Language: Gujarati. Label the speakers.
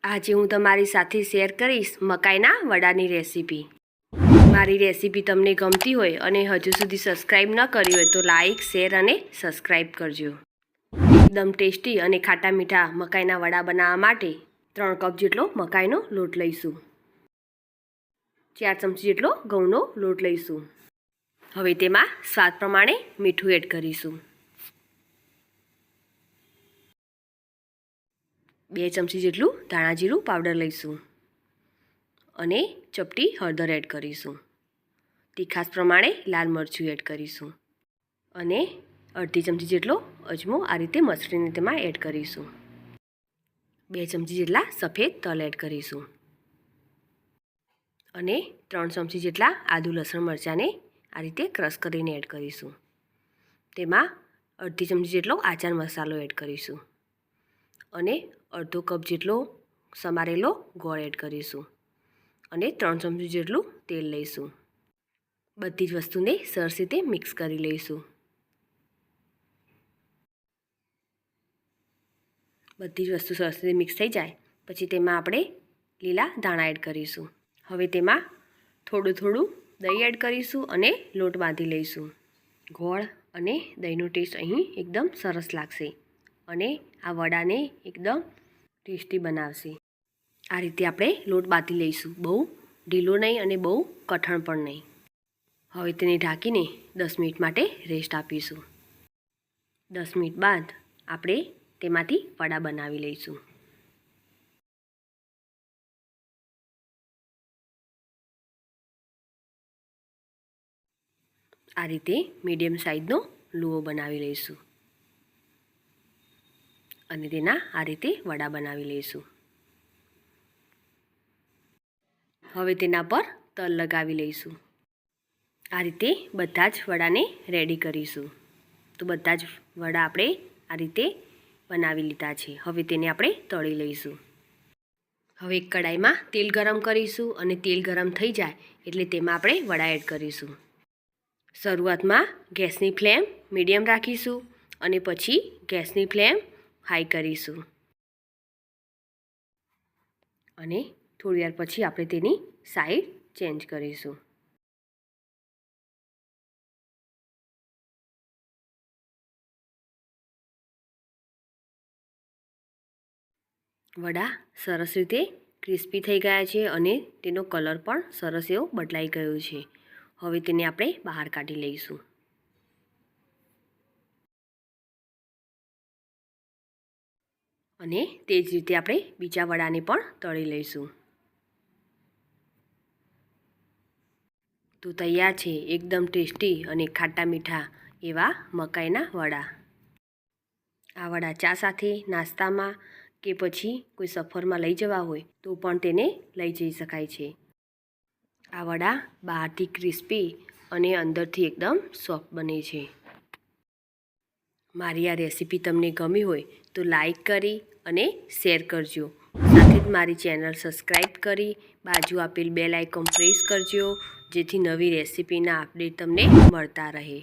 Speaker 1: આજે હું તમારી સાથે શેર કરીશ મકાઈના વડાની રેસીપી। મારી રેસીપી તમને ગમતી હોય અને હજુ સુધી સબસ્ક્રાઈબ ન કરી હોય તો લાઈક, શેર અને સબસ્ક્રાઈબ કરજો। એકદમ ટેસ્ટી અને ખાટા મીઠા મકાઈના વડા બનાવવા માટે 3 કપ જેટલો મકાઈનો લોટ લઈશું। 4 ચમચી જેટલો ઘઉંનો લોટ લઈશું। હવે તેમાં સ્વાદ પ્રમાણે મીઠું એડ કરીશું। 2 ચમચી જેટલું ધાણા જીરું પાવડર લઈશું અને ચપટી હળદર એડ કરીશું। તીખાસ પ્રમાણે લાલ મરચું એડ કરીશું અને અડધી ચમચી જેટલો અજમો આ રીતે મસળીને તેમાં એડ કરીશું। 2 ચમચી જેટલા સફેદ તલ એડ કરીશું અને 3 ચમચી જેટલા આદુ લસણ મરચાંને આ રીતે ક્રશ કરીને એડ કરીશું। તેમાં અડધી ચમચી જેટલો આચાર મસાલો એડ કરીશું અને અડધો કપ જેટલો સમારેલો ગોળ એડ કરીશું અને 3 ચમચી જેટલું તેલ લઈશું। બધી જ વસ્તુને સરસ રીતે મિક્સ કરી લઈશું। બધી જ વસ્તુ સરસ રીતે મિક્સ થઈ જાય પછી તેમાં આપણે લીલા ધાણા એડ કરીશું। હવે તેમાં થોડું થોડું દહીં એડ કરીશું અને લોટ બાંધી લઈશું। ગોળ અને દહીંનો ટેસ્ટ અહીં એકદમ સરસ લાગશે અને આ વડાને એકદમ ટેસ્ટી બનાવશે। આ રીતે આપણે લોટ બાંધી લઈશું, બહુ ઢીલો નહીં અને બહુ કઠણ પણ નહીં। હવે તેને ઢાંકીને 10 મિનિટ માટે રેસ્ટ આપીશું। 10 મિનિટ બાદ આપણે તેમાંથી વડા બનાવી લઈશું। આ રીતે મીડિયમ સાઇઝનો લુઓ બનાવી લઈશું અને તેના આ રીતે વડા બનાવી લઈશું। હવે તેના પર તલ લગાવી લઈશું। આ રીતે બધા જ વડાને રેડી કરીશું। તો બધા જ વડા આપણે આ રીતે બનાવી લીધા છે। હવે તેને આપણે તળી લઈશું। હવે એક કડાઈમાં તેલ ગરમ કરીશું અને તેલ ગરમ થઈ જાય એટલે તેમાં આપણે વડા એડ કરીશું। શરૂઆતમાં ગેસની ફ્લેમ મીડિયમ રાખીશું અને પછી ગેસની ફ્લેમ હાઈ કરીશું અને થોડી વાર પછી આપણે તેની સાઈડ ચેન્જ કરીશું। વડા સરસ રીતે ક્રિસ્પી થઈ ગયા છે અને તેનો કલર પણ સરસ એવો બદલાઈ ગયો છે। હવે તેને આપણે બહાર કાઢી લઈશું અને તે જ રીતે આપણે બીજા વડાને પણ તળી લઈશું। તો તૈયાર છે એકદમ ટેસ્ટી અને ખાટા મીઠા એવા મકાઈના વડા। આ વડા ચા સાથે, નાસ્તામાં કે પછી કોઈ સફરમાં લઈ જવા હોય તો પણ તેને લઈ જઈ શકાય છે। આ વડા બહારથી ક્રિસ્પી અને અંદરથી એકદમ સોફ્ટ બને છે। મારી આ રેસીપી તમને ગમી હોય તો લાઈક કરી અને શેર કરજો। સાથે જ મારી ચેનલ સબસ્ક્રાઈબ કરી બાજુ આપેલ બેલ આઇકોન પ્રેસ કરજો જેથી નવી રેસીપીના અપડેટ તમને મળતા રહે।